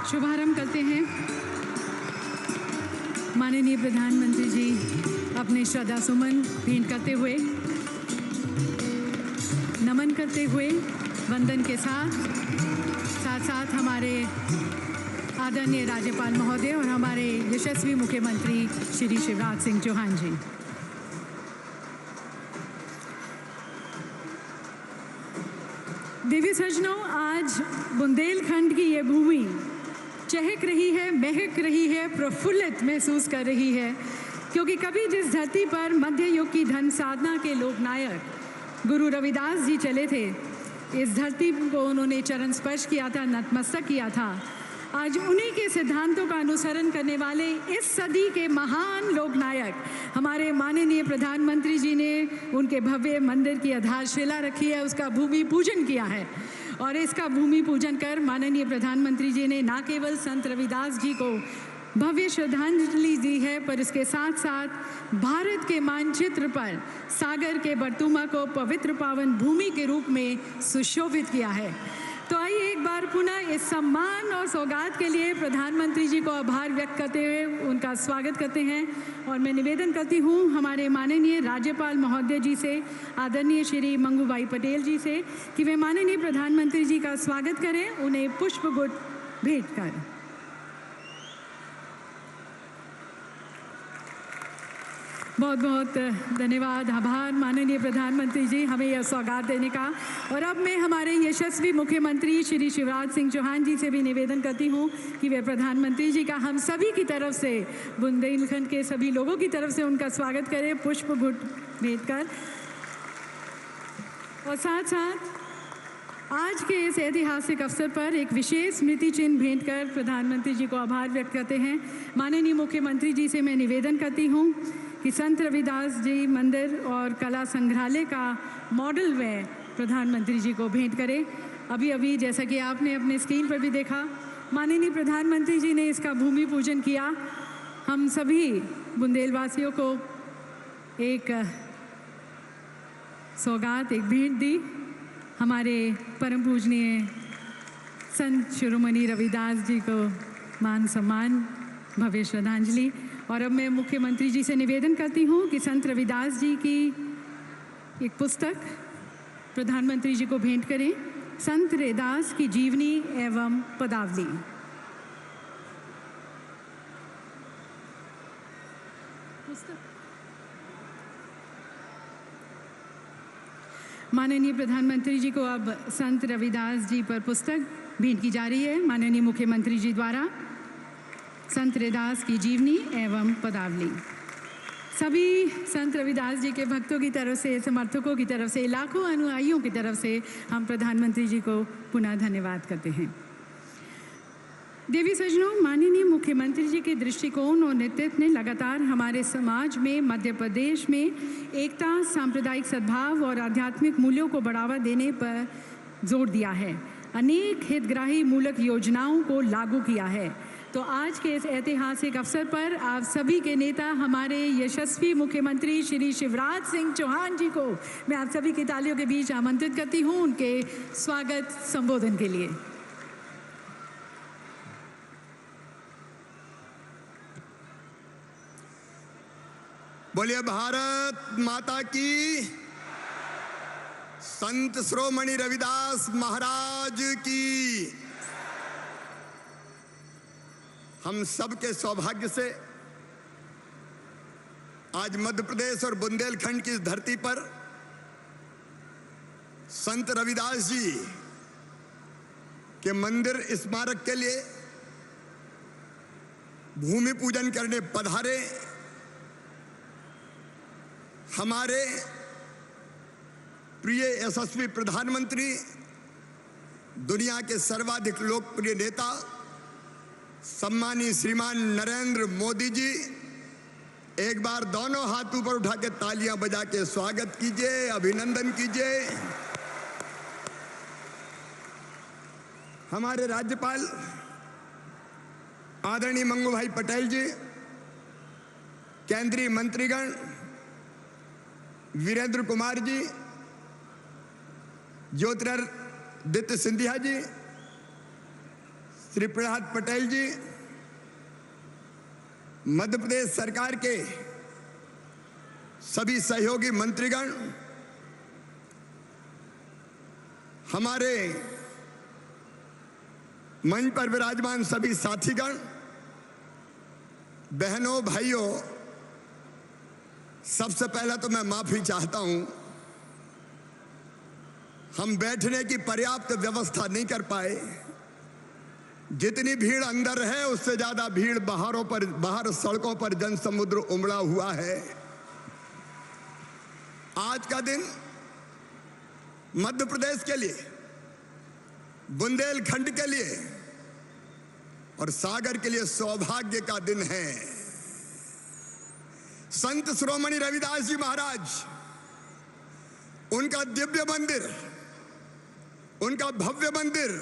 शुभारंभ करते हैं। माननीय प्रधानमंत्री जी अपने श्रद्धा सुमन भेंट करते हुए, नमन करते हुए, वंदन के साथ साथ हमारे आदरणीय राज्यपाल महोदय और हमारे यशस्वी मुख्यमंत्री श्री शिवराज सिंह चौहान जी। देवी सज्जनों, आज बुंदेलखंड की ये भूमि चहक रही है, महक रही है, प्रफुल्लित महसूस कर रही है, क्योंकि कभी जिस धरती पर मध्य युग की धन साधना के लोकनायक गुरु रविदास जी चले थे, इस धरती को उन्होंने चरण स्पर्श किया था, नतमस्तक किया था। आज उन्हीं के सिद्धांतों का अनुसरण करने वाले इस सदी के महान लोकनायक हमारे माननीय प्रधानमंत्री जी ने उनके भव्य मंदिर की आधारशिला रखी है, उसका भूमि पूजन किया है। और इसका भूमि पूजन कर माननीय प्रधानमंत्री जी ने न केवल संत रविदास जी को भव्य श्रद्धांजलि दी है, पर इसके साथ साथ भारत के मानचित्र पर सागर के बरतुमा को पवित्र पावन भूमि के रूप में सुशोभित किया है। तो आइए एक बार पुनः इस सम्मान और सौगात के लिए प्रधानमंत्री जी को आभार व्यक्त करते हुए उनका स्वागत करते हैं। और मैं निवेदन करती हूँ हमारे माननीय राज्यपाल महोदय जी से, आदरणीय श्री मंगू भाई पटेल जी से, कि वे माननीय प्रधानमंत्री जी का स्वागत करें, उन्हें पुष्पगुच्छ भेंट कर। बहुत बहुत धन्यवाद, आभार माननीय प्रधानमंत्री जी हमें यह सौगात देने का। और अब मैं हमारे यशस्वी मुख्यमंत्री श्री शिवराज सिंह चौहान जी से भी निवेदन करती हूँ कि वे प्रधानमंत्री जी का हम सभी की तरफ से, बुंदेलखंड के सभी लोगों की तरफ से उनका स्वागत करें पुष्पगुच्छ भेंट कर। और साथ साथ आज के इस ऐतिहासिक अवसर पर एक विशेष स्मृति चिन्ह भेंट कर प्रधानमंत्री जी को आभार व्यक्त करते हैं। माननीय मुख्यमंत्री जी से मैं निवेदन करती हूँ कि संत रविदास जी मंदिर और कला संग्रहालय का मॉडल वे प्रधानमंत्री जी को भेंट करें। अभी जैसा कि आपने अपने स्क्रीन पर भी देखा, माननीय प्रधानमंत्री जी ने इसका भूमि पूजन किया। हम सभी बुंदेलवासियों को एक सौगात, एक भेंट दी। हमारे परम पूजनीय संत शिरोमणि रविदास जी को मान सम्मान, भव्य श्रद्धांजलि। और अब मैं मुख्यमंत्री जी से निवेदन करती हूँ कि संत रविदास जी की एक पुस्तक प्रधानमंत्री जी को भेंट करें, संत रविदास की जीवनी एवं पदावली। माननीय प्रधानमंत्री जी को अब संत रविदास जी पर पुस्तक भेंट की जा रही है माननीय मुख्यमंत्री जी द्वारा, संत रविदास की जीवनी एवं पदावली। सभी संत रविदास जी के भक्तों की तरफ से, समर्थकों की तरफ से, लाखों अनुयायियों की तरफ से हम प्रधानमंत्री जी को पुनः धन्यवाद करते हैं। देवी सज्जनों, माननीय मुख्यमंत्री जी के दृष्टिकोण और नेतृत्व ने लगातार हमारे समाज में, मध्य प्रदेश में एकता, सांप्रदायिक सद्भाव और आध्यात्मिक मूल्यों को बढ़ावा देने पर जोर दिया है। अनेक हितग्राही मूलक योजनाओं को लागू किया है। तो आज के इस ऐतिहासिक अवसर पर आप सभी के नेता, हमारे यशस्वी मुख्यमंत्री श्री शिवराज सिंह चौहान जी को मैं आप सभी की तालियों के बीच आमंत्रित करती हूं उनके स्वागत संबोधन के लिए। बोलिए भारत माता की, संत शिरोमणि रविदास महाराज की। हम सब के सौभाग्य से आज मध्य प्रदेश और बुंदेलखंड की इस धरती पर संत रविदास जी के मंदिर स्मारक के लिए भूमि पूजन करने पधारे हमारे प्रिय यशस्वी प्रधानमंत्री, दुनिया के सर्वाधिक लोकप्रिय नेता सम्मानीय श्रीमान नरेंद्र मोदी जी। एक बार दोनों हाथ ऊपर उठा के तालियां बजा के स्वागत कीजिए, अभिनंदन कीजिए। हमारे राज्यपाल आदरणीय मंगू भाई पटेल जी, केंद्रीय मंत्रीगण वीरेंद्र कुमार जी, ज्योतिरादित्य सिंधिया जी, श्री प्रहलाद पटेल जी, मध्य प्रदेश सरकार के सभी सहयोगी मंत्रीगण, हमारे मंच पर विराजमान सभी साथीगण, बहनों भाइयों, सबसे पहले तो मैं माफी चाहता हूं, हम बैठने की पर्याप्त व्यवस्था नहीं कर पाए। जितनी भीड़ अंदर है उससे ज्यादा भीड़ बाहर सड़कों पर जनसमुद्र उमड़ा हुआ है। आज का दिन मध्य प्रदेश के लिए, बुंदेलखंड के लिए और सागर के लिए सौभाग्य का दिन है। संत शिरोमणि रविदास जी महाराज, उनका दिव्य मंदिर, उनका भव्य मंदिर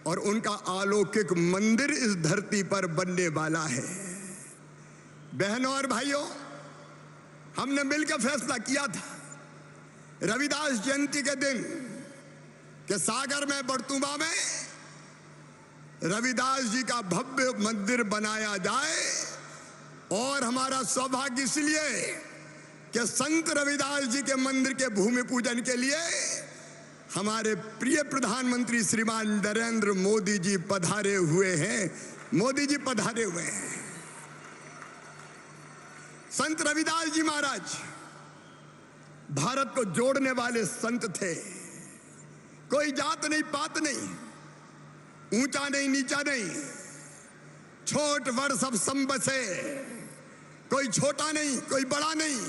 और उनका अलौकिक मंदिर इस धरती पर बनने वाला है। बहनों और भाइयों, हमने मिलकर फैसला किया था रविदास जयंती के दिन कि सागर में, बड़तुमा में रविदास जी का भव्य मंदिर बनाया जाए। और हमारा सौभाग्य इसलिए कि संत रविदास जी के मंदिर के भूमि पूजन के लिए हमारे प्रिय प्रधानमंत्री श्रीमान नरेंद्र मोदी जी पधारे हुए हैं। मोदी जी पधारे हुए हैं। संत रविदास जी महाराज भारत को जोड़ने वाले संत थे। कोई जात नहीं, पात नहीं, ऊंचा नहीं, नीचा नहीं, छोट बड़ सब संबसे, कोई छोटा नहीं, कोई बड़ा नहीं।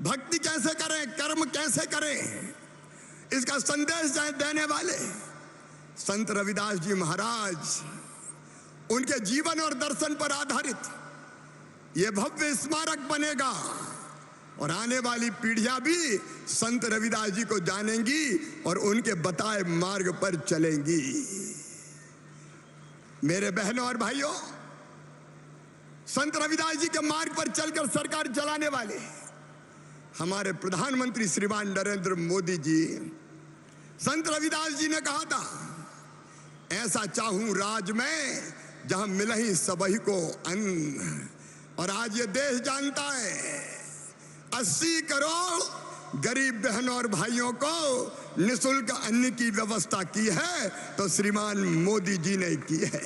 भक्ति कैसे करें, कर्म कैसे करें, इसका संदेश देने वाले संत रविदास जी महाराज, उनके जीवन और दर्शन पर आधारित यह भव्य स्मारक बनेगा और आने वाली पीढ़ियां भी संत रविदास जी को जानेंगी और उनके बताए मार्ग पर चलेंगी। मेरे बहनों और भाइयों, संत रविदास जी के मार्ग पर चलकर सरकार चलाने वाले हमारे प्रधानमंत्री श्रीमान नरेंद्र मोदी जी, संत रविदास जी ने कहा था, ऐसा चाहूं राज में जहां मिलहि सबही को अन्न। और आज ये देश जानता है 80 करोड़ गरीब बहनों और भाइयों को निःशुल्क अन्न की व्यवस्था की है तो श्रीमान मोदी जी ने की है।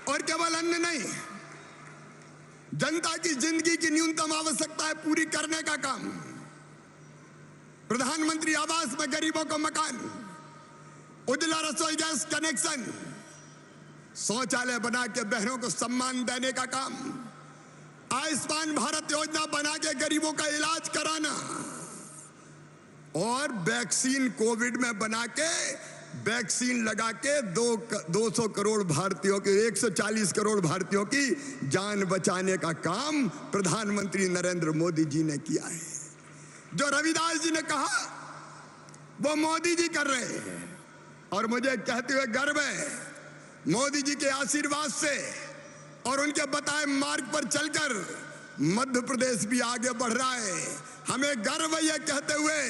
और केवल अन्न नहीं, जनता की जिंदगी की न्यूनतम आवश्यकताएं पूरी करने का काम। प्रधानमंत्री आवास में गरीबों को मकान, उज्ज्वला रसोई गैस कनेक्शन, शौचालय बना के बहनों को सम्मान देने का काम, आयुष्मान भारत योजना बना के गरीबों का इलाज कराना और वैक्सीन कोविड में बना के वैक्सीन लगा के 200 करोड़ भारतीयों की, 140 करोड़ भारतीयों की जान बचाने का काम प्रधानमंत्री नरेंद्र मोदी जी ने किया है। जो रविदास जी ने कहा वो मोदी जी कर रहे हैं। और मुझे कहते हुए गर्व है, मोदी जी के आशीर्वाद से और उनके बताए मार्ग पर चलकर मध्य प्रदेश भी आगे बढ़ रहा है। हमें गर्व है यह कहते हुए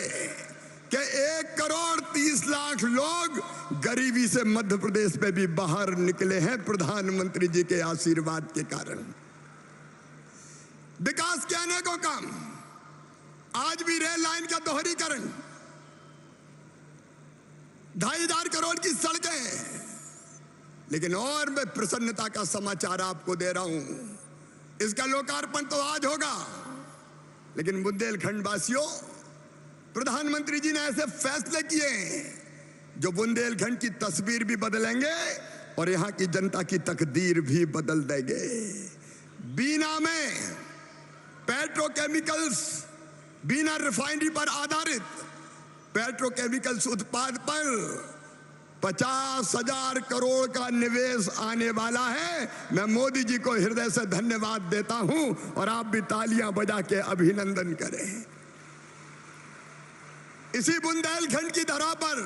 कि 1,30,00,000 लोग गरीबी से मध्य प्रदेश में भी बाहर निकले हैं प्रधानमंत्री जी के आशीर्वाद के कारण। विकास के अनेकों काम, आज भी रेल लाइन का दोहरीकरण, 2,500 करोड़ की सड़कें। लेकिन और मैं प्रसन्नता का समाचार आपको दे रहा हूं, इसका लोकार्पण तो आज होगा, लेकिन बुंदेलखंड वासियों, प्रधानमंत्री जी ने ऐसे फैसले किए जो बुंदेलखंड की तस्वीर भी बदलेंगे और यहां की जनता की तकदीर भी बदल देंगे। बीना में पेट्रोकेमिकल्स, बीना रिफाइनरी पर आधारित पेट्रोकेमिकल्स उत्पाद पर 50,000 करोड़ का निवेश आने वाला है। मैं मोदी जी को हृदय से धन्यवाद देता हूं और आप भी तालियां बजा के अभिनंदन करें। इसी बुंदेलखंड की धरा पर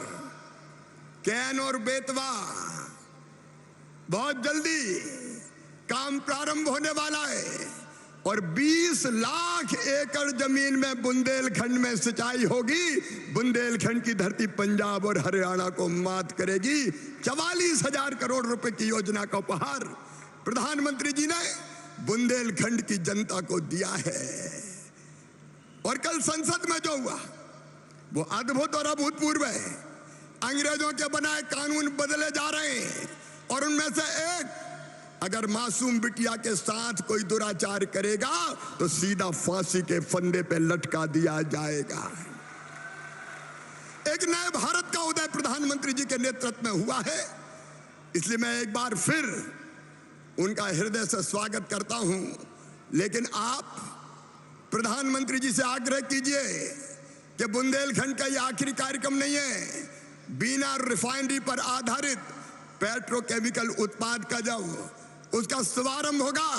कैन और बेतवा बहुत जल्दी काम प्रारंभ होने वाला है। और 20 लाख एकड़ जमीन में बुंदेलखंड में सिंचाई होगी। बुंदेलखंड की धरती पंजाब और हरियाणा को मात करेगी। 44,000 करोड़ रुपए की योजना का उपहार प्रधानमंत्री जी ने बुंदेलखंड की जनता को दिया है। और कल संसद में जो हुआ वो अद्भुत और अभूतपूर्व है। अंग्रेजों के बनाए कानून बदले जा रहे हैं और उनमें से एक, अगर मासूम बिटिया के साथ कोई दुराचार करेगा तो सीधा फांसी के फंदे पे लटका दिया जाएगा। एक नए भारत का उदय प्रधानमंत्री जी के नेतृत्व में हुआ है। इसलिए मैं एक बार फिर उनका हृदय से स्वागत करता हूं। लेकिन आप प्रधानमंत्री जी से आग्रह कीजिए कि बुंदेलखंड का यह आखिरी कार्यक्रम नहीं है। बिना रिफाइनरी पर आधारित पेट्रोकेमिकल उत्पाद का जब उसका शुभारंभ होगा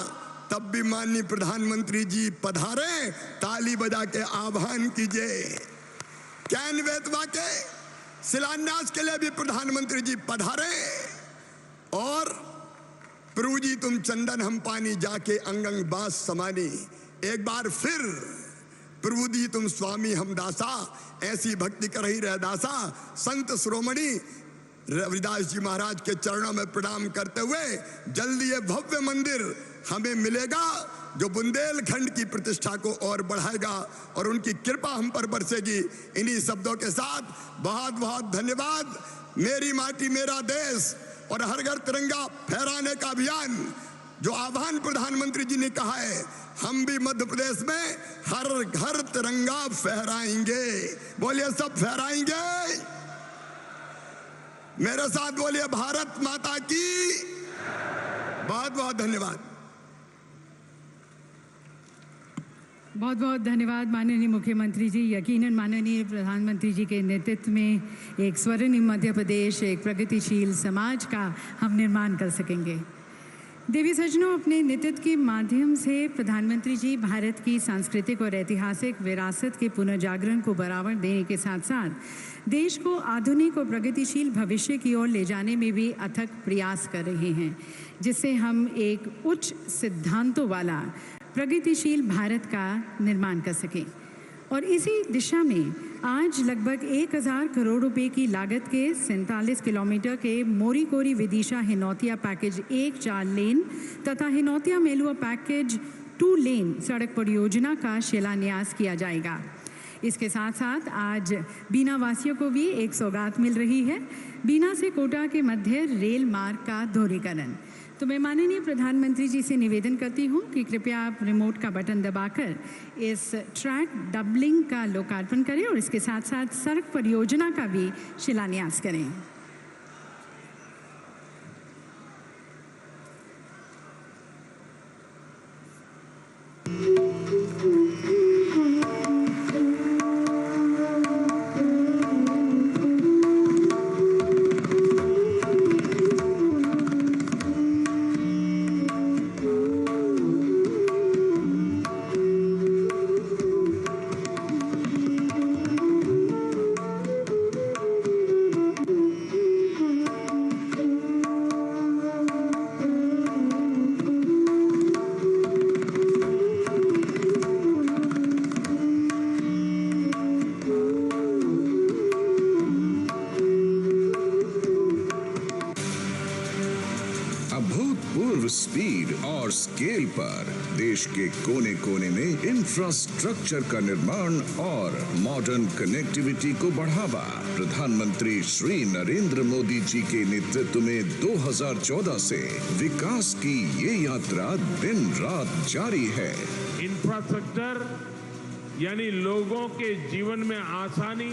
तब भी माननीय प्रधानमंत्री जी पधारे, ताली बजा के आह्वान कीजिए। कैन बेतवा के शिलान्यास के लिए भी प्रधानमंत्री जी पधारे। और प्रभु जी तुम चंदन हम पानी जाके अंग अंग बास समानी। एक बार फिर प्रभु जी तुम स्वामी हम दासा, ऐसी भक्ति कर ही रह दासा। संत श्रोमणी रविदास जी महाराज के चरणों में प्रणाम करते हुए जल्दी ये भव्य मंदिर हमें मिलेगा जो बुंदेलखंड की प्रतिष्ठा को और बढ़ाएगा और उनकी कृपा हम पर बरसेगी। इन्हीं शब्दों के साथ बहुत बहुत धन्यवाद। मेरी माटी मेरा देश और हर घर तिरंगा फहराने का अभियान जो आह्वान प्रधानमंत्री जी ने कहा है, हम भी मध्य प्रदेश में हर घर तिरंगा फहराएंगे। बोलिए सब फहराएंगे। मेरे साथ बोलिए भारत माता की। बहुत बहुत धन्यवाद। बहुत बहुत धन्यवाद माननीय मुख्यमंत्री जी। यकीनन माननीय प्रधानमंत्री जी के नेतृत्व में एक स्वर्णिम मध्य प्रदेश, एक प्रगतिशील समाज का हम निर्माण कर सकेंगे। देवी सज्जनों, अपने नेतृत्व के माध्यम से प्रधानमंत्री जी भारत की सांस्कृतिक और ऐतिहासिक विरासत के पुनर्जागरण को बढ़ावा देने के साथ साथ देश को आधुनिक और प्रगतिशील भविष्य की ओर ले जाने में भी अथक प्रयास कर रहे हैं, जिससे हम एक उच्च सिद्धांतों वाला प्रगतिशील भारत का निर्माण कर सकें। और इसी दिशा में आज लगभग 1,000 करोड़ रुपए की लागत के 47 किलोमीटर के मोरीकोरी विदिशा हिनौतिया पैकेज 1-4 लेन तथा हिनौतिया मेलुआ पैकेज 2 लेन सड़क परियोजना का शिलान्यास किया जाएगा। इसके साथ साथ आज बीना वासियों को भी एक सौगात मिल रही है, बीना से कोटा के मध्य रेल मार्ग का दोहरीकरण। तो मैं माननीय प्रधानमंत्री जी से निवेदन करती हूँ कि कृपया आप रिमोट का बटन दबाकर इस ट्रैक डबलिंग का लोकार्पण करें और इसके साथ साथ सड़क परियोजना का भी शिलान्यास करें। स्पीड और स्केल पर देश के कोने कोने में इंफ्रास्ट्रक्चर का निर्माण और मॉडर्न कनेक्टिविटी को बढ़ावा। प्रधानमंत्री श्री नरेंद्र मोदी जी के नेतृत्व में 2014 से विकास की ये यात्रा दिन रात जारी है। इंफ्रास्ट्रक्चर यानी लोगों के जीवन में आसानी,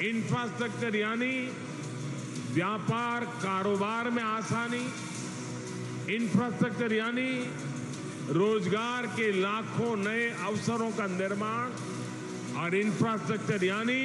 इंफ्रास्ट्रक्चर यानी व्यापार कारोबार में आसानी, इंफ्रास्ट्रक्चर यानी रोजगार के लाखों नए अवसरों का निर्माण और इंफ्रास्ट्रक्चर यानी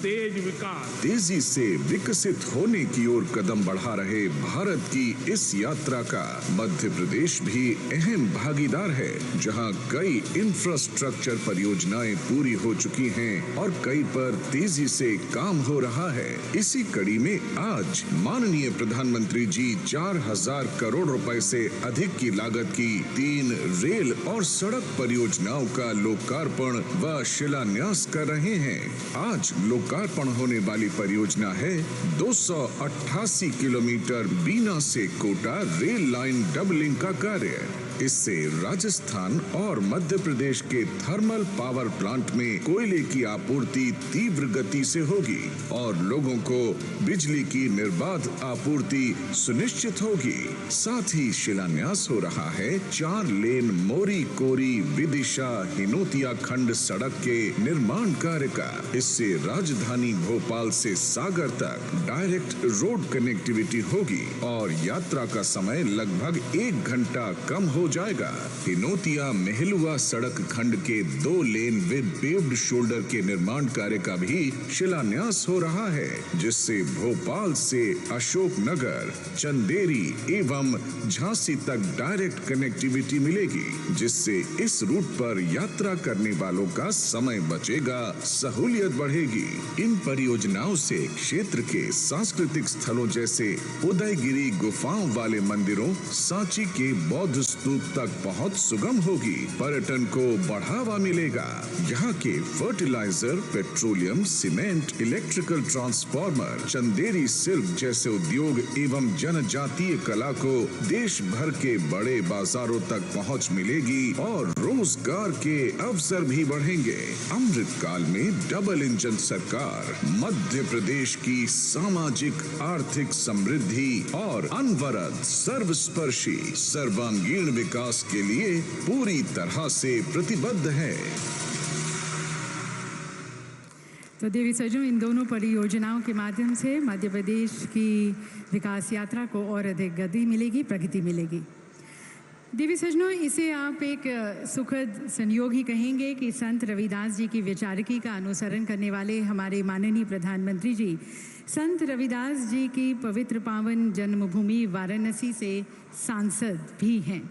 तेज विकास, तेजी से विकसित होने की ओर कदम बढ़ा रहे भारत की इस यात्रा का मध्य प्रदेश भी अहम भागीदार है, जहां कई इंफ्रास्ट्रक्चर परियोजनाएं पूरी हो चुकी हैं और कई पर तेजी से काम हो रहा है। इसी कड़ी में आज माननीय प्रधानमंत्री जी 4000 करोड़ रुपए से अधिक की लागत की 3 रेल और सड़क परियोजनाओं का लोकार्पण व शिलान्यास कर रहे हैं। आज लोकार्पण होने वाली परियोजना है 288 किलोमीटर बीना से कोटा रेल लाइन डबलिंग का कार्य। इससे राजस्थान और मध्य प्रदेश के थर्मल पावर प्लांट में कोयले की आपूर्ति तीव्र गति से होगी और लोगों को बिजली की निर्बाध आपूर्ति सुनिश्चित होगी। साथ ही शिलान्यास हो रहा है 4 लेन मोरी कोरी विदिशा हिनोतिया खंड सड़क के निर्माण कार्य का। इससे राजधानी भोपाल से सागर तक डायरेक्ट रोड कनेक्टिविटी होगी और यात्रा का समय लगभग 1 घंटा कम हो जाएगा। हिनोतिया मेहलुआ सड़क खंड के 2 लेन विद पेव्ड शोल्डर के निर्माण कार्य का भी शिलान्यास हो रहा है, जिससे भोपाल से अशोकनगर, चंदेरी एवं झांसी तक डायरेक्ट कनेक्टिविटी मिलेगी, जिससे इस रूट पर यात्रा करने वालों का समय बचेगा, सहूलियत बढ़ेगी। इन परियोजनाओं से क्षेत्र के सांस्कृतिक स्थलों जैसे उदयगिरी गुफाओं वाले मंदिरों, सांची के बौद्ध स्तूप तक पहुंच सुगम होगी, पर्यटन को बढ़ावा मिलेगा। यहाँ के fertiliser, petroleum, cement, electrical transformer, Chanderi silk जैसे उद्योग एवं जनजातीय कला को देश भर के बड़े बाजारों तक पहुंच मिलेगी और रोजगार के अवसर भी बढ़ेंगे। अमृत काल में डबल इंजन सरकार मध्य प्रदेश की सामाजिक आर्थिक समृद्धि और अनवरत सर्वस्पर्शी सर्वांगीण विकास के लिए पूरी तरह से प्रतिबद्ध है। तो देवी सज्जनों, इन दोनों परियोजनाओं के माध्यम से मध्य प्रदेश की विकास यात्रा को और अधिक गति मिलेगी, प्रगति मिलेगी। देवी सज्जनों, इसे आप एक सुखद संयोग ही कहेंगे कि संत रविदास जी की विचारकी का अनुसरण करने वाले हमारे माननीय प्रधानमंत्री जी संत रविदास जी की पवित्र पावन जन्मभूमि वाराणसी से सांसद भी हैं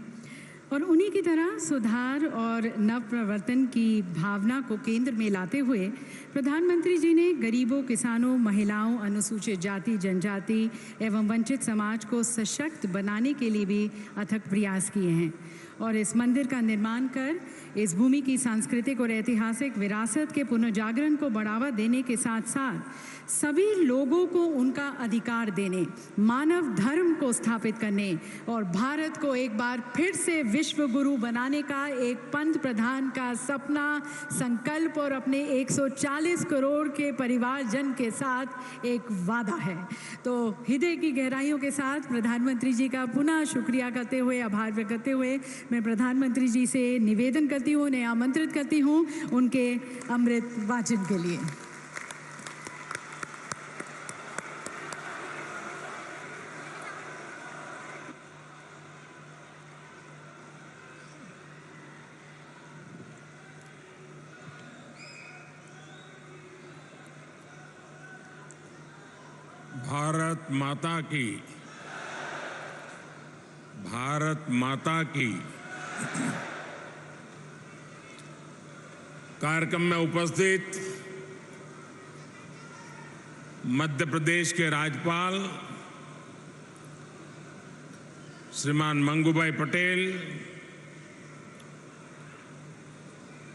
और उन्हीं की तरह सुधार और नव प्रवर्तन की भावना को केंद्र में लाते हुए प्रधानमंत्री जी ने गरीबों, किसानों, महिलाओं, अनुसूचित जाति, जनजाति एवं वंचित समाज को सशक्त बनाने के लिए भी अथक प्रयास किए हैं और इस मंदिर का निर्माण कर इस भूमि की सांस्कृतिक और ऐतिहासिक विरासत के पुनर्जागरण को बढ़ावा देने के साथ साथ सभी लोगों को उनका अधिकार देने, मानव धर्म को स्थापित करने और भारत को एक बार फिर से विश्व गुरु बनाने का एक पंत प्रधान का सपना, संकल्प और अपने 140 करोड़ के परिवारजन के साथ एक वादा है। तो हृदय की गहराइयों के साथ प्रधानमंत्री जी का पुनः शुक्रिया करते हुए, आभार व्यक्त करते हुए मैं प्रधानमंत्री जी से निवेदन करती हूँ, उन्हें आमंत्रित करती हूँ उनके अमृत वाचन के लिए। भारत माता की कार्यक्रम में उपस्थित मध्य प्रदेश के राज्यपाल श्रीमान मंगूभाई पटेल,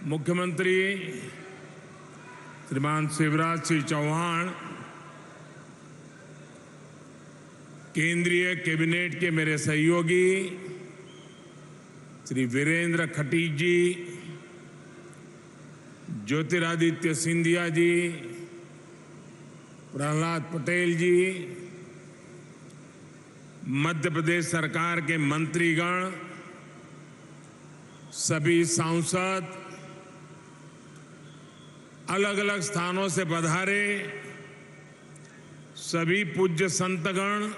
मुख्यमंत्री श्रीमान शिवराज सिंह चौहान, केंद्रीय कैबिनेट के मेरे सहयोगी श्री वीरेंद्र खटीक जी, ज्योतिरादित्य सिंधिया जी, प्रहलाद पटेल जी, मध्य प्रदेश सरकार के मंत्रीगण, सभी सांसद, अलग अलग स्थानों से पधारे सभी पूज्य संतगण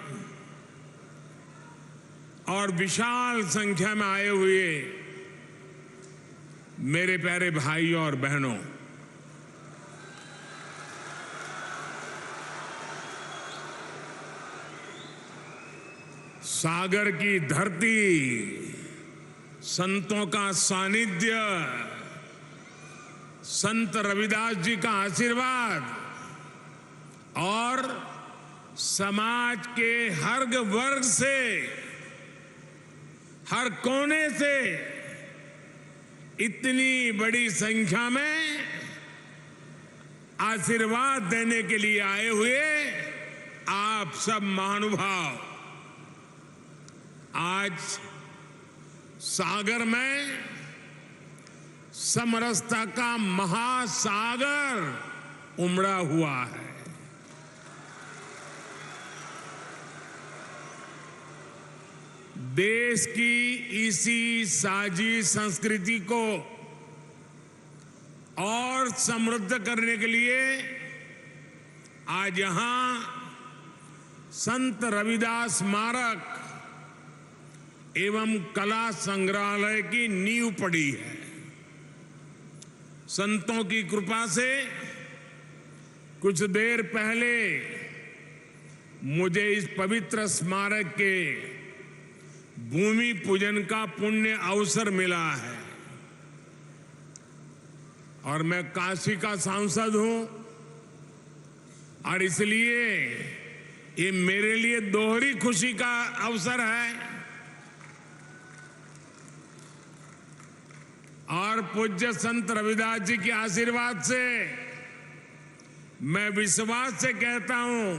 और विशाल संख्या में आए हुए मेरे प्यारे भाइयों और बहनों, सागर की धरती, संतों का सानिध्य, संत रविदास जी का आशीर्वाद और समाज के हर वर्ग से, हर कोने से इतनी बड़ी संख्या में आशीर्वाद देने के लिए आए हुए आप सब महानुभाव, आज सागर में समरसता का महासागर उमड़ा हुआ है। देश की इसी साझी संस्कृति को और समृद्ध करने के लिए आज यहां संत रविदास स्मारक एवं कला संग्रहालय की नींव पड़ी है। संतों की कृपा से कुछ देर पहले मुझे इस पवित्र स्मारक के भूमि पूजन का पुण्य अवसर मिला है और मैं काशी का सांसद हूं और इसलिए ये मेरे लिए दोहरी खुशी का अवसर है और पूज्य संत रविदास जी के आशीर्वाद से मैं विश्वास से कहता हूं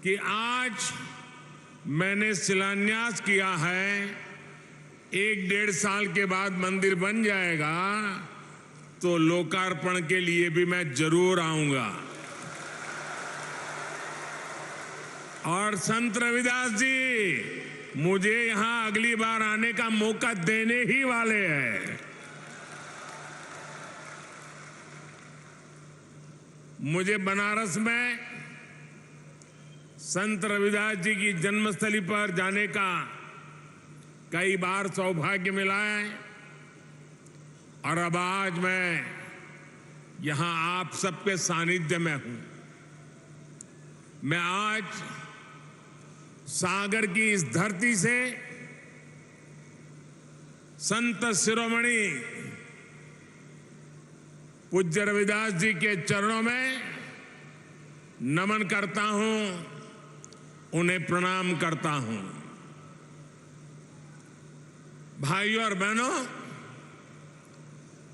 कि आज मैंने शिलान्यास किया है, 1-1.5 साल के बाद मंदिर बन जाएगा तो लोकार्पण के लिए भी मैं जरूर आऊंगा। और संत रविदास जी मुझे यहां अगली बार आने का मौका देने ही वाले हैं। मुझे बनारस में संत रविदास जी की जन्मस्थली पर जाने का कई बार सौभाग्य मिला है और अब आज मैं यहां आप सबके सानिध्य में हूं। मैं आज सागर की इस धरती से संत शिरोमणि पूज्य रविदास जी के चरणों में नमन करता हूं, उन्हें प्रणाम करता हूं। भाइयों और बहनों,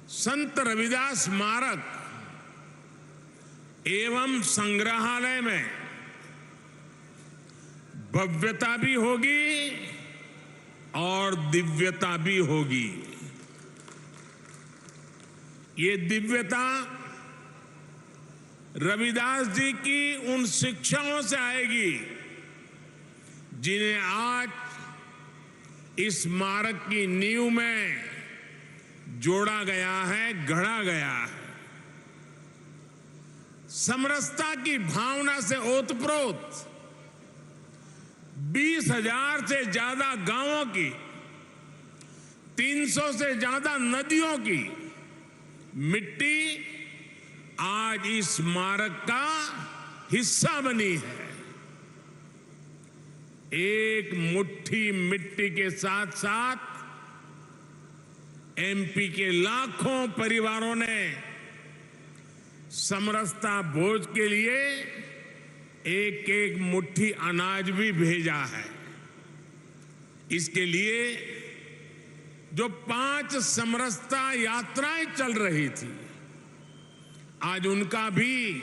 संत रविदास स्मारक एवं संग्रहालय में भव्यता भी होगी और दिव्यता भी होगी। ये दिव्यता रविदास जी की उन शिक्षाओं से आएगी जिन्हें आज इस स्मारक की नींव में जोड़ा गया है, गढ़ा गया है। समरसता की भावना से ओतप्रोत 20,000 से ज्यादा गांवों की, 300 से ज्यादा नदियों की मिट्टी आज इस स्मारक का हिस्सा बनी है। एक मुट्ठी मिट्टी के साथ साथ एमपी के लाखों परिवारों ने समरसता भोज के लिए एक एक मुट्ठी अनाज भी भेजा है। इसके लिए जो 5 समरसता यात्राएं चल रही थी, आज उनका भी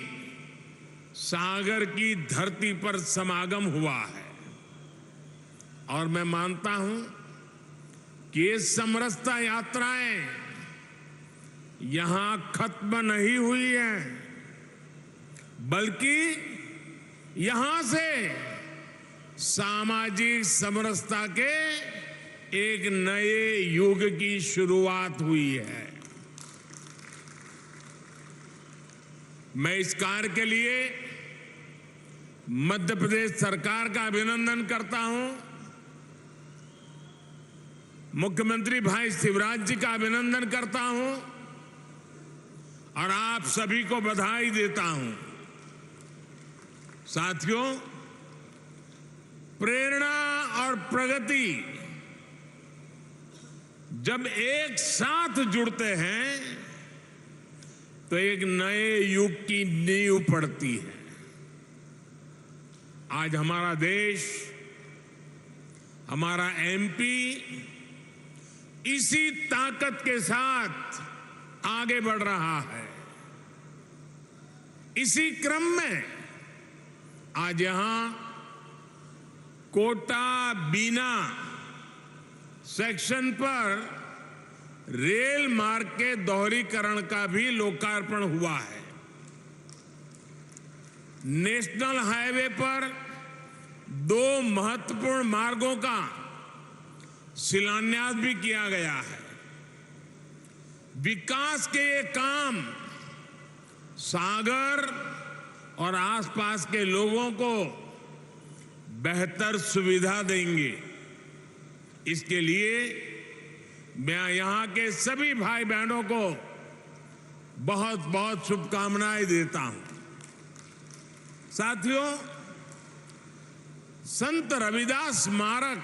सागर की धरती पर समागम हुआ है। और मैं मानता हूं कि ये समरसता यात्राएं यहां खत्म नहीं हुई हैं, बल्कि यहां से सामाजिक समरसता के एक नए युग की शुरुआत हुई है। मैं इस कार्य के लिए मध्य प्रदेश सरकार का अभिनंदन करता हूं, मुख्यमंत्री भाई शिवराज जी का अभिनंदन करता हूं और आप सभी को बधाई देता हूं। साथियों, प्रेरणा और प्रगति जब एक साथ जुड़ते हैं तो एक नए युग की नींव पड़ती है। आज हमारा देश, हमारा एमपी इसी ताकत के साथ आगे बढ़ रहा है। इसी क्रम में आज यहां कोटा बीना सेक्शन पर रेल मार्ग के दोहरीकरण का भी लोकार्पण हुआ है। नेशनल हाईवे पर 2 महत्वपूर्ण मार्गों का शिलान्यास भी किया गया है। विकास के ये काम सागर और आसपास के लोगों को बेहतर सुविधा देंगे। इसके लिए मैं यहां के सभी भाई बहनों को बहुत बहुत शुभकामनाएं देता हूं। साथियों, संत रविदास स्मारक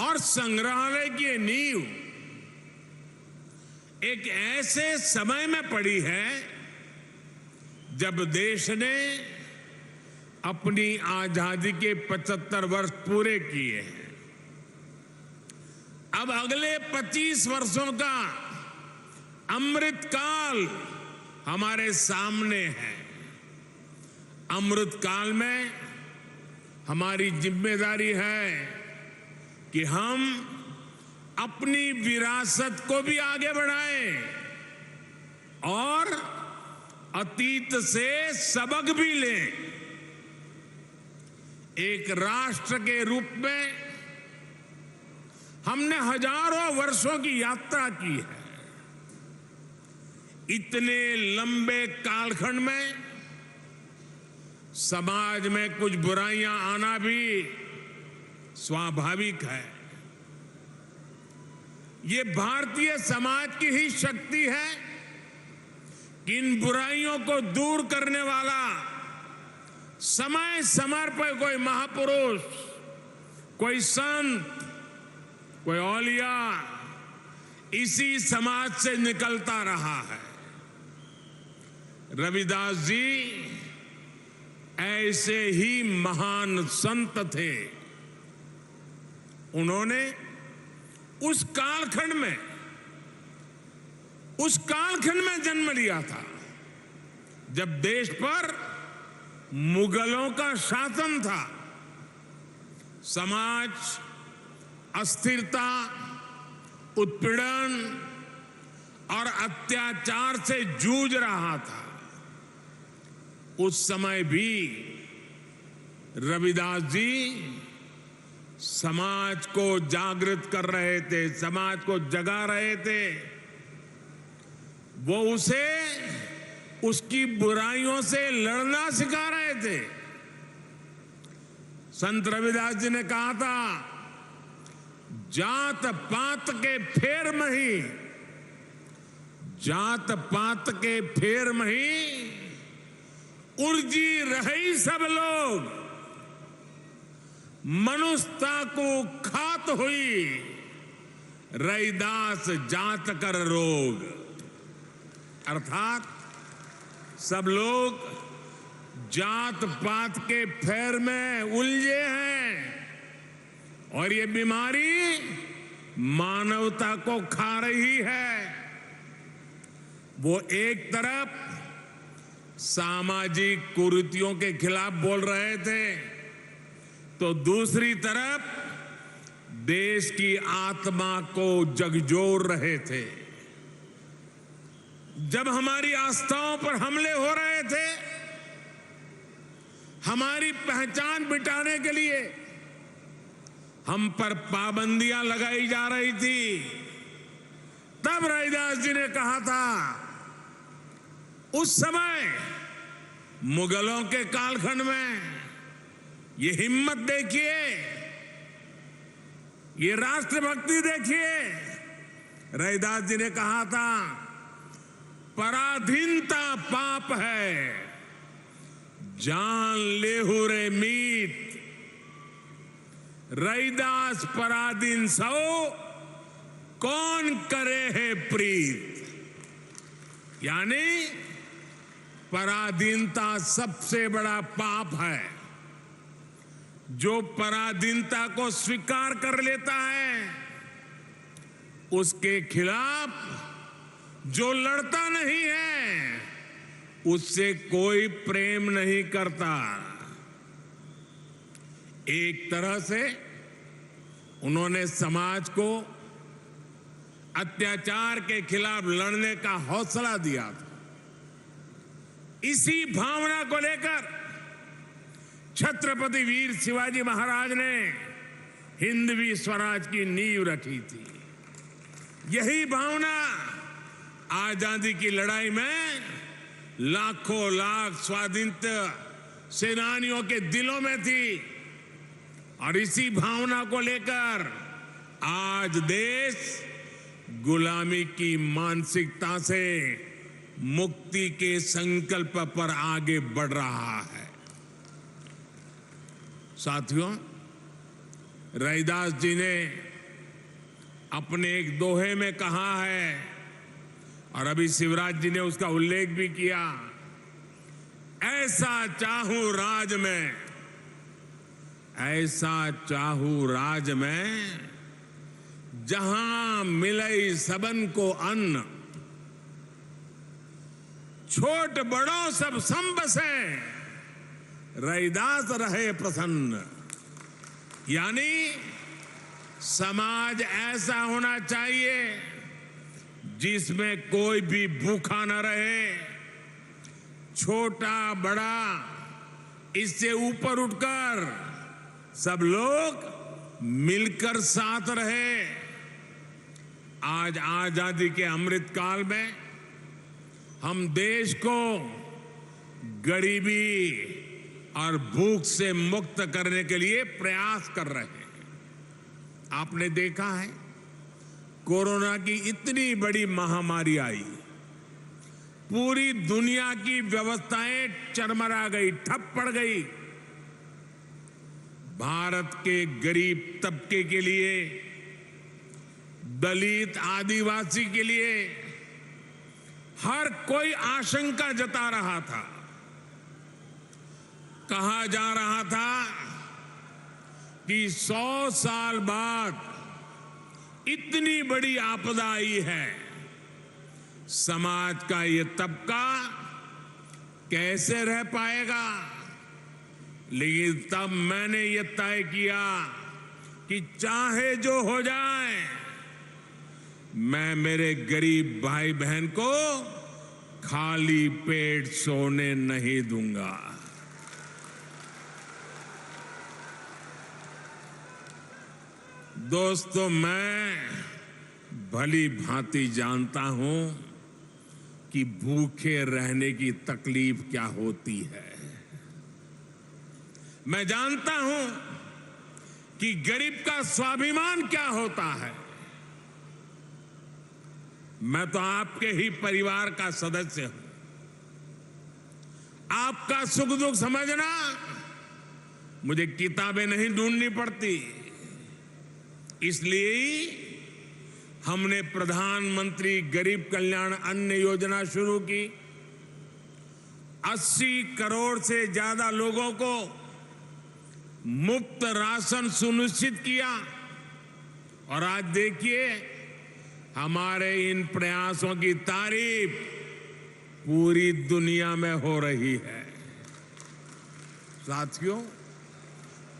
और संग्रहालय की नींव एक ऐसे समय में पड़ी है जब देश ने अपनी आजादी के 75 वर्ष पूरे किए हैं। अब अगले 25 वर्षों का अमृत काल हमारे सामने है। अमृत काल में हमारी जिम्मेदारी है कि हम अपनी विरासत को भी आगे बढ़ाएं और अतीत से सबक भी लें। एक राष्ट्र के रूप में हमने हजारों वर्षों की यात्रा की है। इतने लंबे कालखंड में समाज में कुछ बुराइयां आना भी स्वाभाविक है। ये भारतीय समाज की ही शक्ति है कि इन बुराइयों को दूर करने वाला समय समय पर कोई महापुरुष, कोई संत, कोई औलिया इसी समाज से निकलता रहा है। रविदास जी ऐसे ही महान संत थे। उन्होंने उस कालखंड में जन्म लिया था जब देश पर मुगलों का शासन था। समाज अस्थिरता, उत्पीड़न और अत्याचार से जूझ रहा था। उस समय भी रविदास जी समाज को जागृत कर रहे थे, समाज को जगा रहे थे। वो उसे उसकी बुराइयों से लड़ना सिखा रहे थे। संत रविदास जी ने कहा था, जात पात के फेर मही, जात पात के फेर मही उर्जी रही सब लोग, मनुष्यता को खात हुई रैदास जात कर रोग। अर्थात सब लोग जात पात के फेर में उलझे हैं और ये बीमारी मानवता को खा रही है। वो एक तरफ सामाजिक कुरीतियों के खिलाफ बोल रहे थे तो दूसरी तरफ देश की आत्मा को झकझोर रहे थे। जब हमारी आस्थाओं पर हमले हो रहे थे, हमारी पहचान मिटाने के लिए हम पर पाबंदियां लगाई जा रही थी, तब रविदास जी ने कहा था, उस समय मुगलों के कालखंड में ये हिम्मत देखिए, ये राष्ट्रभक्ति देखिए। रविदास जी ने कहा था, पराधीनता पाप है, जान लेहु रे मीत, रैदास पराधीन सो कौन करे है प्रीत। यानी पराधीनता सबसे बड़ा पाप है। जो पराधीनता को स्वीकार कर लेता है उसके खिलाफ जो लड़ता नहीं है उससे कोई प्रेम नहीं करता। एक तरह से उन्होंने समाज को अत्याचार के खिलाफ लड़ने का हौसला दिया था। इसी भावना को लेकर छत्रपति वीर शिवाजी महाराज ने हिंदवी स्वराज की नींव रखी थी। यही भावना आजादी की लड़ाई में लाखों लाख स्वाधीनता सेनानियों के दिलों में थी और इसी भावना को लेकर आज देश गुलामी की मानसिकता से मुक्ति के संकल्प पर आगे बढ़ रहा है। साथियों, रैदास जी ने अपने एक दोहे में कहा है और अभी शिवराज जी ने उसका उल्लेख भी किया, ऐसा चाहूं राज में, ऐसा चाहूं राज में जहां मिले सबन को अन्न, छोट बड़ों सब संबसे, रैदास रहे प्रसन्न। यानी समाज ऐसा होना चाहिए जिसमें कोई भी भूखा न रहे, छोटा बड़ा इससे ऊपर उठकर सब लोग मिलकर साथ रहे। आज आजादी के अमृत काल में हम देश को गरीबी और भूख से मुक्त करने के लिए प्रयास कर रहे हैं। आपने देखा है कोरोना की इतनी बड़ी महामारी आई, पूरी दुनिया की व्यवस्थाएं चरमरा गई, ठप पड़ गई। भारत के गरीब तबके के लिए, दलित आदिवासी के लिए हर कोई आशंका जता रहा था। कहा जा रहा था कि 100 साल बाद इतनी बड़ी आपदा आई है, समाज का ये तबका कैसे रह पाएगा। लेकिन तब मैंने ये तय किया कि चाहे जो हो जाए, मैं मेरे गरीब भाई बहन को खाली पेट सोने नहीं दूंगा। दोस्तों, मैं भली भांति जानता हूं कि भूखे रहने की तकलीफ क्या होती है। मैं जानता हूं कि गरीब का स्वाभिमान क्या होता है। मैं तो आपके ही परिवार का सदस्य हूं। आपका सुख दुख समझना मुझे किताबें नहीं ढूंढनी पड़ती। इसलिए हमने प्रधानमंत्री गरीब कल्याण अन्न योजना शुरू की। 80 करोड़ से ज्यादा लोगों को मुफ्त राशन सुनिश्चित किया और आज देखिए हमारे इन प्रयासों की तारीफ पूरी दुनिया में हो रही है। साथियों,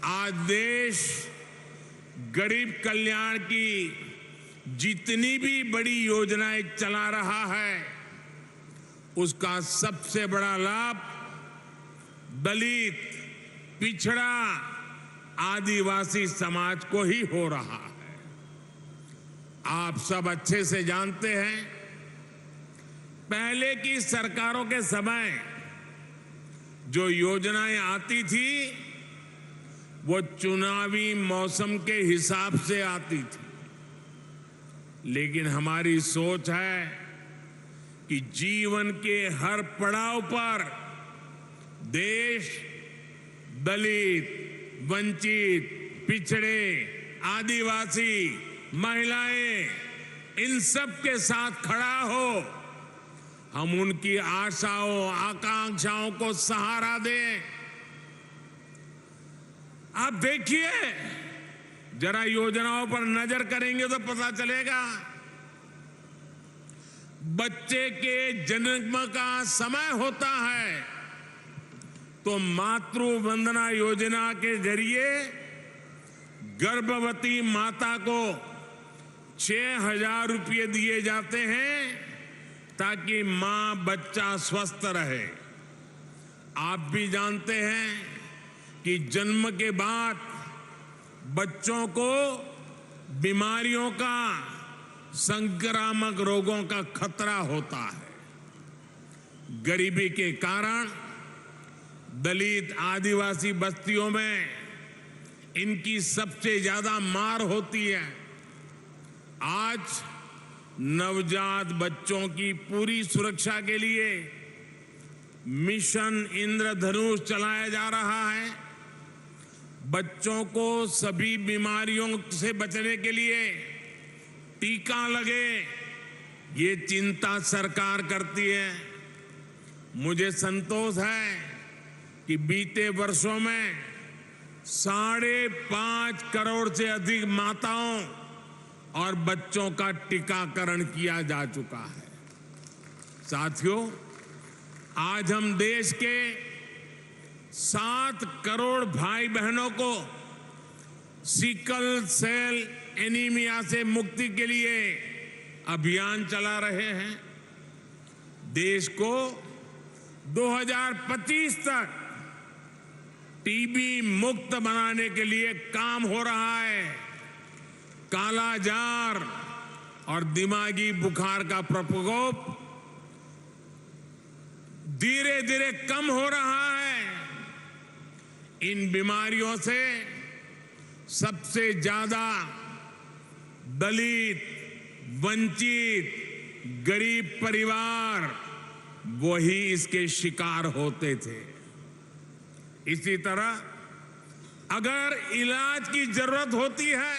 आज देश गरीब कल्याण की जितनी भी बड़ी योजनाएं चला रहा है, उसका सबसे बड़ा लाभ दलित, पिछड़ा, आदिवासी समाज को ही हो रहा है। आप सब अच्छे से जानते हैं, पहले की सरकारों के समय जो योजनाएं आती थी वो चुनावी मौसम के हिसाब से आती थी। लेकिन हमारी सोच है कि जीवन के हर पड़ाव पर देश दलित, वंचित, पिछड़े, आदिवासी, महिलाएं, इन सब के साथ खड़ा हो। हम उनकी आशाओं, आकांक्षाओं को सहारा दें। आप देखिए, जरा योजनाओं पर नजर करेंगे तो पता चलेगा। बच्चे के जन्म का समय होता है तो मातृ वंदना योजना के जरिए गर्भवती माता को 6,000 रुपये दिए जाते हैं ताकि मां बच्चा स्वस्थ रहे। आप भी जानते हैं कि जन्म के बाद बच्चों को बीमारियों का, संक्रामक रोगों का खतरा होता है। गरीबी के कारण दलित, आदिवासी बस्तियों में इनकी सबसे ज्यादा मार होती है। आज नवजात बच्चों की पूरी सुरक्षा के लिए मिशन इंद्रधनुष चलाया जा रहा है। बच्चों को सभी बीमारियों से बचने के लिए टीका लगे, ये चिंता सरकार करती है। मुझे संतोष है कि बीते वर्षों में 5.5 करोड़ से अधिक माताओं और बच्चों का टीकाकरण किया जा चुका है। साथियों, आज हम देश के 7 करोड़ भाई बहनों को सिकल सेल एनीमिया से मुक्ति के लिए अभियान चला रहे हैं। देश को 2025 तक टीबी मुक्त बनाने के लिए काम हो रहा है। कालाजार और दिमागी बुखार का प्रकोप धीरे धीरे कम हो रहा है। इन बीमारियों से सबसे ज्यादा दलित, वंचित, गरीब परिवार वही इसके शिकार होते थे। इसी तरह अगर इलाज की जरूरत होती है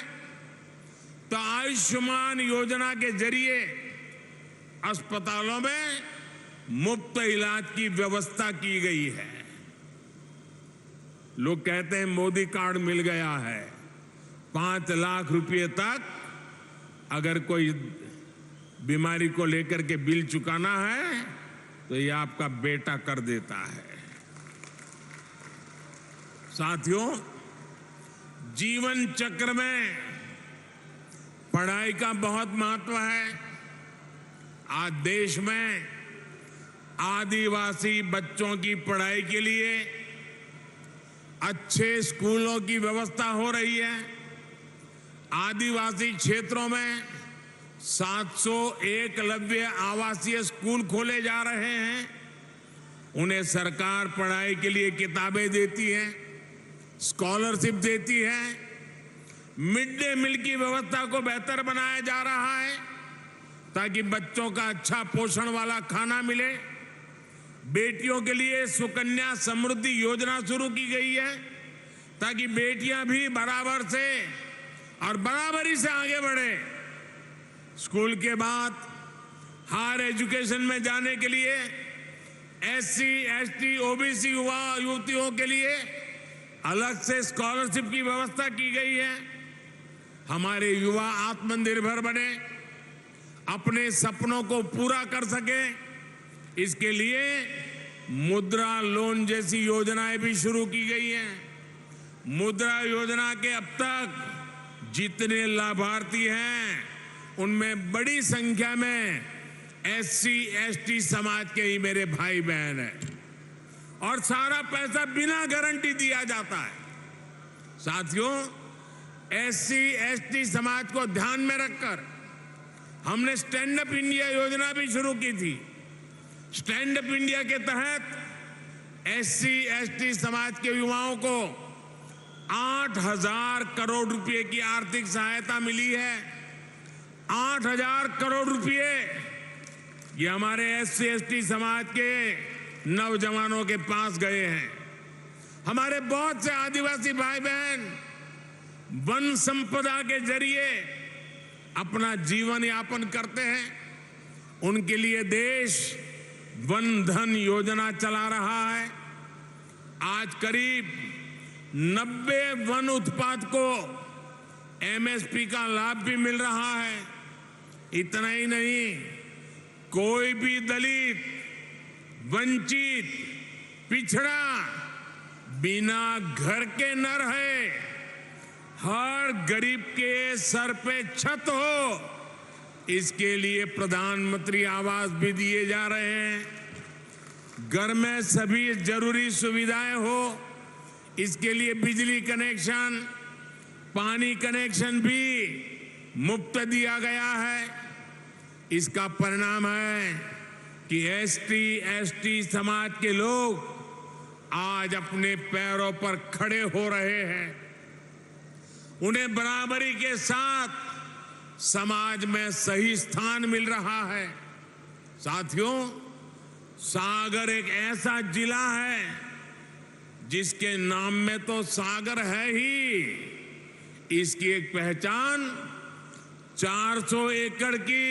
तो आयुष्मान योजना के जरिए अस्पतालों में मुफ्त इलाज की व्यवस्था की गई है। लोग कहते हैं मोदी कार्ड मिल गया है, 5 लाख रुपए तक अगर कोई बीमारी को लेकर के बिल चुकाना है तो ये आपका बेटा कर देता है। साथियों, जीवन चक्र में पढ़ाई का बहुत महत्व है। आज देश में आदिवासी बच्चों की पढ़ाई के लिए अच्छे स्कूलों की व्यवस्था हो रही है। आदिवासी क्षेत्रों में 700 एकलव्य आवासीय स्कूल खोले जा रहे हैं। उन्हें सरकार पढ़ाई के लिए किताबें देती है, स्कॉलरशिप देती है। मिड डे मील की व्यवस्था को बेहतर बनाया जा रहा है ताकि बच्चों का अच्छा पोषण वाला खाना मिले। बेटियों के लिए सुकन्या समृद्धि योजना शुरू की गई है ताकि बेटियां भी बराबर से और बराबरी से आगे बढ़े। स्कूल के बाद हायर एजुकेशन में जाने के लिए एससी, एसटी, ओबीसी युवा युवतियों के लिए अलग से स्कॉलरशिप की व्यवस्था की गई है। हमारे युवा आत्मनिर्भर बने, अपने सपनों को पूरा कर सके, इसके लिए मुद्रा लोन जैसी योजनाएं भी शुरू की गई हैं। मुद्रा योजना के अब तक जितने लाभार्थी हैं उनमें बड़ी संख्या में एससी, एसटी समाज के ही मेरे भाई बहन हैं और सारा पैसा बिना गारंटी दिया जाता है। साथियों, एससी, एसटी समाज को ध्यान में रखकर हमने स्टैंड अप इंडिया योजना भी शुरू की थी। स्टैंड अप इंडिया के तहत एससी, एसटी समाज के युवाओं को 8,000 करोड़ रुपए की आर्थिक सहायता मिली है। 8,000 करोड़ रुपए ये हमारे एससी, एसटी समाज के नौजवानों के पास गए हैं। हमारे बहुत से आदिवासी भाई बहन वन संपदा के जरिए अपना जीवन यापन करते हैं, उनके लिए देश वन धन योजना चला रहा है। आज करीब 90 वन उत्पाद को एमएसपी का लाभ भी मिल रहा है। इतना ही नहीं, कोई भी दलित, वंचित, पिछड़ा बिना घर के न रहे। हर गरीब के सर पे छत हो, इसके लिए प्रधानमंत्री आवास भी दिए जा रहे हैं। घर में सभी जरूरी सुविधाएं हो, इसके लिए बिजली कनेक्शन, पानी कनेक्शन भी मुफ्त दिया गया है। इसका परिणाम है कि एसटी, एसटी समाज के लोग आज अपने पैरों पर खड़े हो रहे हैं। उन्हें बराबरी के साथ समाज में सही स्थान मिल रहा है। साथियों, सागर एक ऐसा जिला है जिसके नाम में तो सागर है ही, इसकी एक पहचान 400 एकड़ की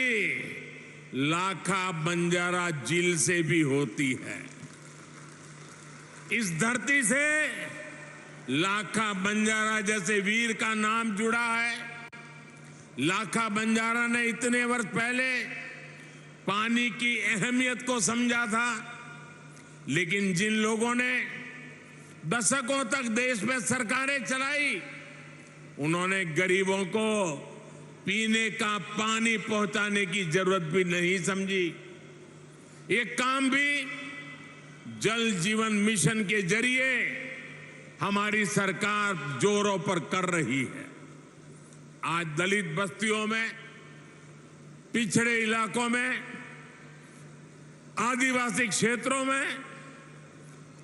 लाखा बंजारा झील से भी होती है। इस धरती से लाखा बंजारा जैसे वीर का नाम जुड़ा है। लाखा बंजारा ने इतने वर्ष पहले पानी की अहमियत को समझा था, लेकिन जिन लोगों ने दशकों तक देश में सरकारें चलाई, उन्होंने गरीबों को पीने का पानी पहुंचाने की जरूरत भी नहीं समझी। ये काम भी जल जीवन मिशन के जरिए हमारी सरकार जोरों पर कर रही है। आज दलित बस्तियों में, पिछड़े इलाकों में, आदिवासी क्षेत्रों में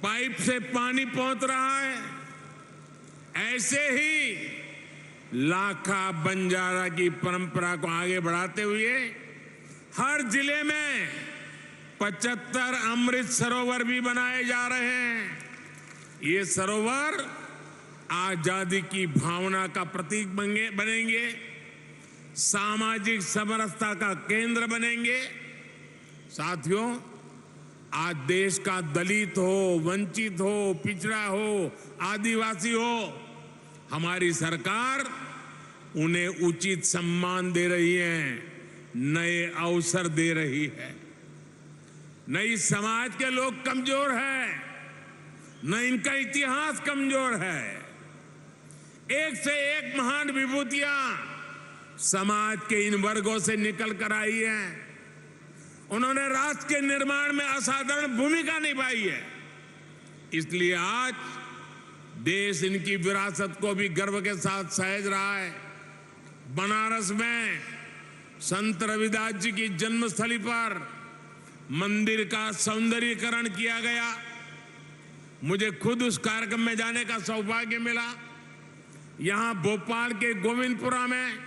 पाइप से पानी पहुंच रहा है। ऐसे ही लाखा बंजारा की परंपरा को आगे बढ़ाते हुए हर जिले में 75 अमृत सरोवर भी बनाए जा रहे हैं। ये सरोवर आजादी की भावना का प्रतीक बनेंगे, सामाजिक समरसता का केंद्र बनेंगे। साथियों, आज देश का दलित हो, वंचित हो, पिछड़ा हो, आदिवासी हो, हमारी सरकार उन्हें उचित सम्मान दे रही है, नए अवसर दे रही है। न इस समाज के लोग कमजोर हैं, न इनका इतिहास कमजोर है। एक से एक महान विभूतियां समाज के इन वर्गों से निकल कर आई हैं। उन्होंने राष्ट्र के निर्माण में असाधारण भूमिका निभाई है। इसलिए आज देश इनकी विरासत को भी गर्व के साथ सहेज रहा है। बनारस में संत रविदास जी की जन्मस्थली पर मंदिर का सौंदर्यीकरण किया गया। मुझे खुद उस कार्यक्रम में जाने का सौभाग्य मिला। यहां भोपाल के गोविंदपुरा में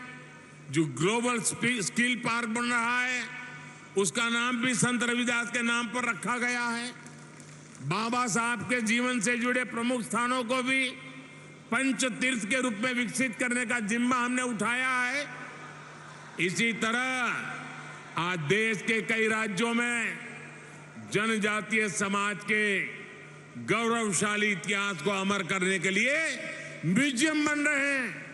जो ग्लोबल स्किल पार्क बन रहा है, उसका नाम भी संत रविदास के नाम पर रखा गया है। बाबा साहब के जीवन से जुड़े प्रमुख स्थानों को भी पंच तीर्थ के रूप में विकसित करने का जिम्मा हमने उठाया है। इसी तरह आज देश के कई राज्यों में जनजातीय समाज के गौरवशाली इतिहास को अमर करने के लिए म्यूजियम बन रहे हैं।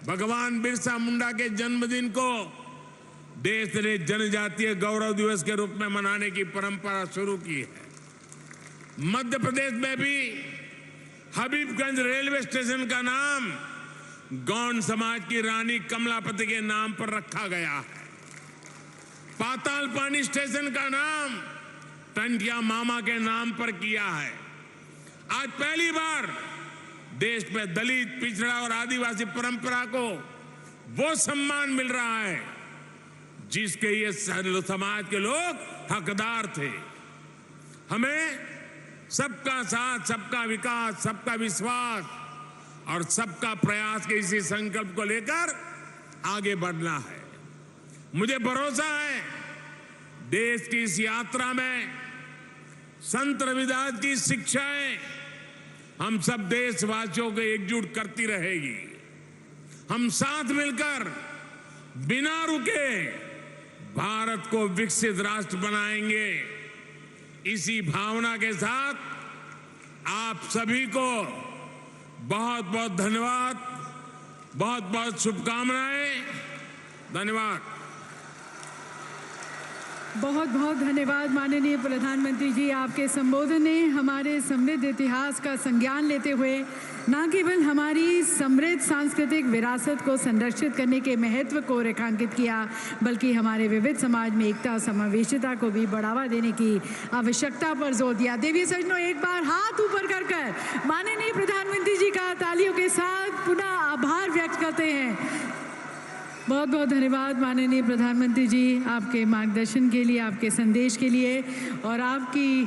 भगवान बिरसा मुंडा के जन्मदिन को देश ने जनजातीय गौरव दिवस के रूप में मनाने की परंपरा शुरू की है। मध्य प्रदेश में भी हबीबगंज रेलवे स्टेशन का नाम गौंड समाज की रानी कमलापति के नाम पर रखा गया है। पाताल पानी स्टेशन का नाम टंटिया मामा के नाम पर किया है। आज पहली बार देश में दलित, पिछड़ा और आदिवासी परंपरा को वो सम्मान मिल रहा है जिसके ये समाज के लोग हकदार थे। हमें सबका साथ, सबका विकास, सबका विश्वास और सबका प्रयास के इसी संकल्प को लेकर आगे बढ़ना है। मुझे भरोसा है देश की इस यात्रा में संत रविदास की शिक्षाएं हम सब देशवासियों को एकजुट करती रहेगी। हम साथ मिलकर बिना रुके भारत को विकसित राष्ट्र बनाएंगे। इसी भावना के साथ आप सभी को बहुत बहुत धन्यवाद, बहुत बहुत शुभकामनाएं। धन्यवाद। बहुत बहुत धन्यवाद माननीय प्रधानमंत्री जी। आपके संबोधन ने हमारे समृद्ध इतिहास का संज्ञान लेते हुए न केवल हमारी समृद्ध सांस्कृतिक विरासत को संरक्षित करने के महत्व को रेखांकित किया, बल्कि हमारे विविध समाज में एकता और समावेशिता को भी बढ़ावा देने की आवश्यकता पर जोर दिया। देवी सज्जनों, एक बार हाथ ऊपर कर माननीय प्रधानमंत्री जी का तालियों के साथ पुनः आभार व्यक्त करते हैं। बहुत बहुत धन्यवाद माननीय प्रधानमंत्री जी, आपके मार्गदर्शन के लिए, आपके संदेश के लिए और आपकी